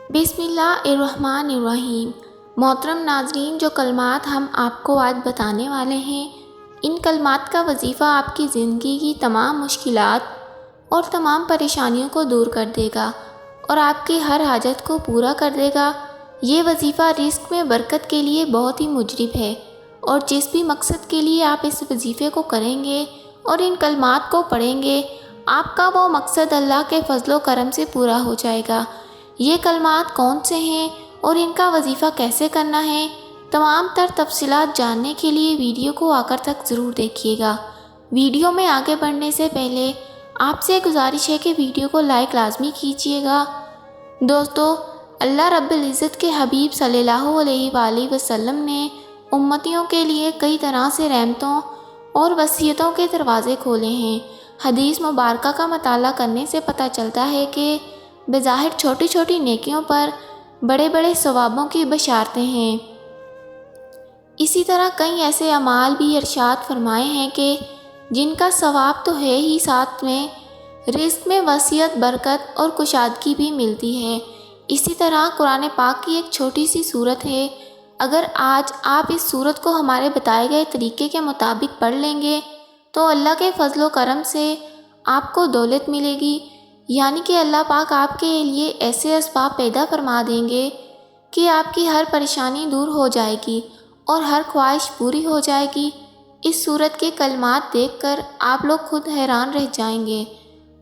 بسم اللہ الرحمن الرحیم۔ محترم ناظرین، جو کلمات ہم آپ کو آج بتانے والے ہیں، ان کلمات کا وظیفہ آپ کی زندگی کی تمام مشکلات اور تمام پریشانیوں کو دور کر دے گا اور آپ کی ہر حاجت کو پورا کر دے گا۔ یہ وظیفہ رزق میں برکت کے لیے بہت ہی مجرب ہے، اور جس بھی مقصد کے لیے آپ اس وظیفے کو کریں گے اور ان کلمات کو پڑھیں گے، آپ کا وہ مقصد اللہ کے فضل و کرم سے پورا ہو جائے گا۔ یہ کلمات کون سے ہیں اور ان کا وظیفہ کیسے کرنا ہے، تمام تر تفصیلات جاننے کے لیے ویڈیو کو آخر تک ضرور دیکھیے گا۔ ویڈیو میں آگے بڑھنے سے پہلے آپ سے گزارش ہے کہ ویڈیو کو لائک لازمی کیجیے گا۔ دوستو، اللہ رب العزت کے حبیب صلی اللہ علیہ وآلہ وسلم نے امتیوں کے لیے کئی طرح سے رحمتوں اور وصیتوں کے دروازے کھولے ہیں۔ حدیث مبارکہ کا مطالعہ کرنے سے پتہ چلتا ہے کہ بظاہر چھوٹی چھوٹی نیکیوں پر بڑے بڑے ثوابوں کی بشارتیں ہیں۔ اسی طرح کئی ایسے اعمال بھی ارشاد فرمائے ہیں کہ جن کا ثواب تو ہے ہی، ساتھ میں رزق میں وسعت، برکت اور کشادگی بھی ملتی ہے۔ اسی طرح قرآن پاک کی ایک چھوٹی سی سورت ہے، اگر آج آپ اس سورت کو ہمارے بتائے گئے طریقے کے مطابق پڑھ لیں گے تو اللہ کے فضل و کرم سے آپ کو دولت ملے گی، یعنی کہ اللہ پاک آپ کے لیے ایسے اسباب پیدا فرما دیں گے کہ آپ کی ہر پریشانی دور ہو جائے گی اور ہر خواہش پوری ہو جائے گی۔ اس صورت کے کلمات دیکھ کر آپ لوگ خود حیران رہ جائیں گے۔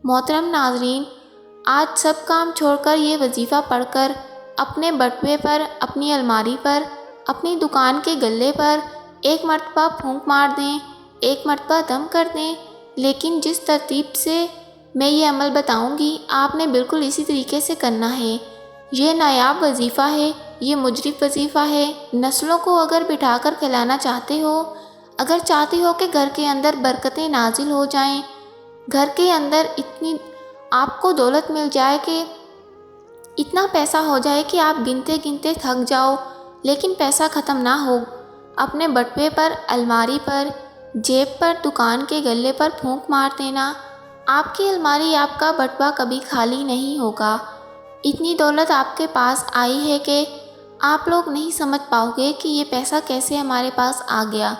محترم ناظرین، آج سب کام چھوڑ کر یہ وظیفہ پڑھ کر اپنے بٹوے پر، اپنی الماری پر، اپنی دکان کے گلے پر ایک مرتبہ پھونک مار دیں، ایک مرتبہ دم کر دیں، لیکن جس ترتیب سے میں یہ عمل بتاؤں گی آپ نے بالکل اسی طریقے سے کرنا ہے۔ یہ نایاب وظیفہ ہے، یہ مجرب وظیفہ ہے۔ نسلوں کو اگر بٹھا کر کھلانا چاہتے ہو، اگر چاہتے ہو کہ گھر کے اندر برکتیں نازل ہو جائیں، گھر کے اندر اتنی آپ کو دولت مل جائے کہ اتنا پیسہ ہو جائے کہ آپ گنتے گنتے تھک جاؤ لیکن پیسہ ختم نہ ہو، اپنے بٹوے پر، الماری پر، جیب پر، دکان کے گلے پر پھونک مار دینا، آپ کی الماری، آپ کا بٹوا کبھی خالی نہیں ہوگا۔ اتنی دولت آپ کے پاس آئی ہے کہ آپ لوگ نہیں سمجھ پاؤ گے کہ یہ پیسہ کیسے ہمارے پاس آ گیا۔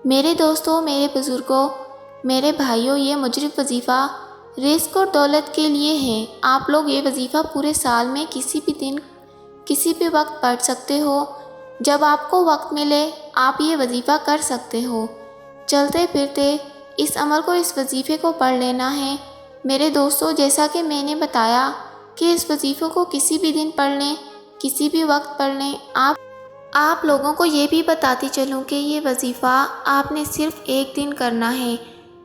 میرے دوستوں، میرے بزرگوں، میرے بھائیوں، یہ مجرب وظیفہ رزق اور دولت کے لیے ہے۔ آپ لوگ یہ وظیفہ پورے سال میں کسی بھی دن، کسی بھی وقت پڑھ سکتے ہو۔ جب آپ کو وقت ملے آپ یہ وظیفہ کر سکتے ہو۔ چلتے پھرتے اس عمل کو، اس وظیفے کو پڑھ لینا ہے۔ میرے دوستوں، جیسا کہ میں نے بتایا کہ اس وظیفے کو کسی بھی دن پڑھ لیں، کسی بھی وقت پڑھ لیں۔ آپ لوگوں کو یہ بھی بتاتی چلوں کہ یہ وظیفہ آپ نے صرف ایک دن کرنا ہے۔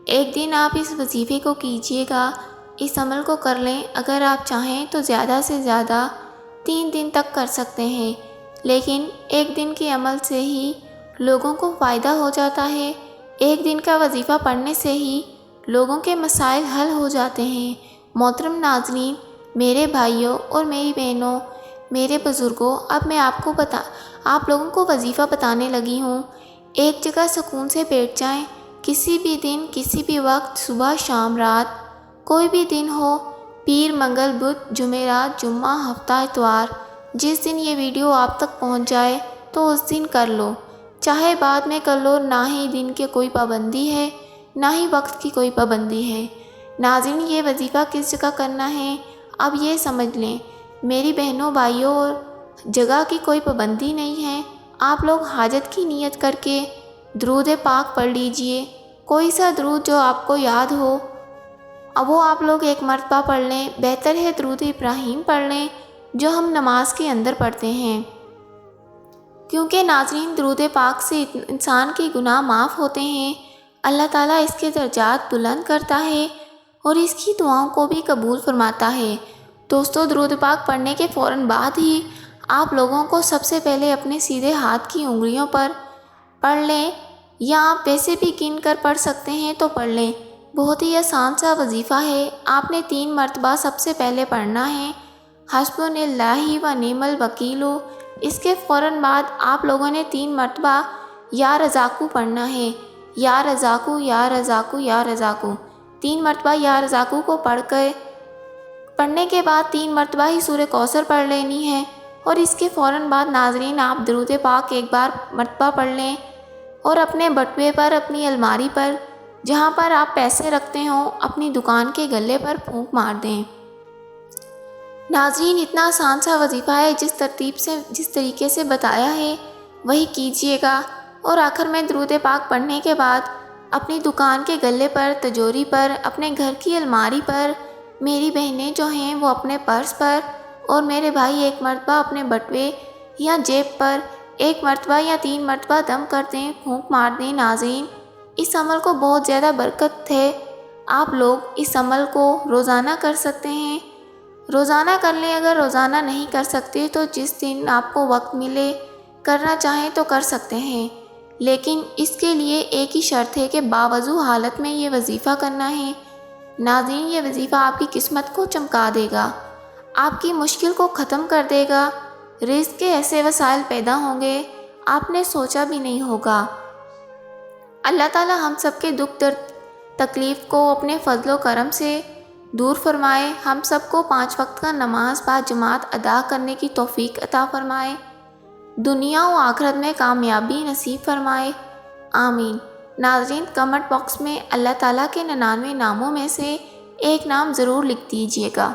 ایک دن آپ اس وظیفے کو کیجیے گا، اس عمل کو کر لیں۔ اگر آپ چاہیں تو زیادہ سے زیادہ 3 دن تک کر سکتے ہیں، لیکن ایک دن کے عمل سے ہی لوگوں کو فائدہ ہو جاتا ہے۔ ایک دن کا وظیفہ پڑھنے سے ہی لوگوں کے مسائل حل ہو جاتے ہیں۔ محترم ناظرین، میرے بھائیوں اور میری بہنوں، میرے بزرگوں، اب میں آپ لوگوں کو وظیفہ بتانے لگی ہوں۔ ایک جگہ سکون سے بیٹھ جائیں، کسی بھی دن، کسی بھی وقت، صبح، شام، رات، کوئی بھی دن ہو، پیر، منگل، بدھ، جمعرات، جمعہ، ہفتہ، اتوار، جس دن یہ ویڈیو آپ تک پہنچ جائے تو اس دن کر لو، چاہے بعد میں کر لو۔ نہ ہی دن کی کوئی پابندی ہے، نہ ہی وقت کی کوئی پابندی ہے۔ ناظرین، یہ وظیفہ کس جگہ کرنا ہے اب یہ سمجھ لیں۔ میری بہنوں، بھائیوں، اور جگہ کی کوئی پابندی نہیں ہے۔ آپ لوگ حاجت کی نیت کر کے درود پاک پڑھ لیجئے، کوئی سا درود جو آپ کو یاد ہو، اب وہ آپ لوگ ایک مرتبہ پڑھ لیں۔ بہتر ہے درود ابراہیم پڑھ لیں جو ہم نماز کے اندر پڑھتے ہیں، کیونکہ ناظرین درود پاک سے انسان کے گناہ معاف ہوتے ہیں، اللہ تعالیٰ اس کے درجات بلند کرتا ہے اور اس کی دعاؤں کو بھی قبول فرماتا ہے۔ دوستو، درود پاک پڑھنے کے فوراً بعد ہی آپ لوگوں کو سب سے پہلے اپنے سیدھے ہاتھ کی انگلیوں پر پڑھ لیں، یا آپ ویسے بھی گن کر پڑھ سکتے ہیں تو پڑھ لیں۔ بہت ہی آسان سا وظیفہ ہے۔ آپ نے 3 مرتبہ سب سے پہلے پڑھنا ہے حسبنا اللہ و نعم الوکیل۔ اس کے فوراً بعد آپ لوگوں نے 3 مرتبہ یا رزاقو پڑھنا ہے، یا رزاقو، یا رزاقو، یا رزاقو۔ 3 مرتبہ یا رزاقو کو پڑھ کر پڑھنے کے بعد 3 مرتبہ ہی سورہ کوثر پڑھ لینی ہے، اور اس کے فوراً بعد ناظرین آپ درود پاک ایک بار مرتبہ پڑھ لیں اور اپنے بٹوے پر، اپنی الماری پر، جہاں پر آپ پیسے رکھتے ہوں، اپنی دکان کے گلے پر پھونک مار دیں۔ ناظرین اتنا آسان سا وظیفہ ہے، جس طریقے سے بتایا ہے وہی کیجیے گا، اور آخر میں درود پاک پڑھنے کے بعد اپنی دکان کے گلے پر، تجوری پر، اپنے گھر کی الماری پر، میری بہنیں جو ہیں وہ اپنے پرس پر، اور میرے بھائی ایک مرتبہ اپنے بٹوے یا جیب پر 1 مرتبہ یا 3 مرتبہ دم کر دیں، پھونک مار دیں۔ ناظرین اس عمل کو بہت زیادہ برکت ہے، آپ لوگ اس عمل کو روزانہ کر سکتے ہیں۔ روزانہ کر لیں، اگر روزانہ نہیں کر سکتے تو جس دن آپ کو وقت ملے، کرنا چاہیں تو کر سکتے ہیں، لیکن اس کے لیے ایک ہی شرط ہے کہ باوضو حالت میں یہ وظیفہ کرنا ہے۔ ناظرین یہ وظیفہ آپ کی قسمت کو چمکا دے گا، آپ کی مشکل کو ختم کر دے گا، رزق کے ایسے وسائل پیدا ہوں گے آپ نے سوچا بھی نہیں ہوگا۔ اللہ تعالی ہم سب کے دکھ درد تکلیف کو اپنے فضل و کرم سے دور فرمائے، ہم سب کو 5 وقت کا نماز باجماعت ادا کرنے کی توفیق عطا فرمائے، دنیا و آخرت میں کامیابی نصیب فرمائے، آمین۔ ناظرین کمنٹ باکس میں اللہ تعالیٰ کے 99 ناموں میں سے ایک نام ضرور لکھ دیجیے گا۔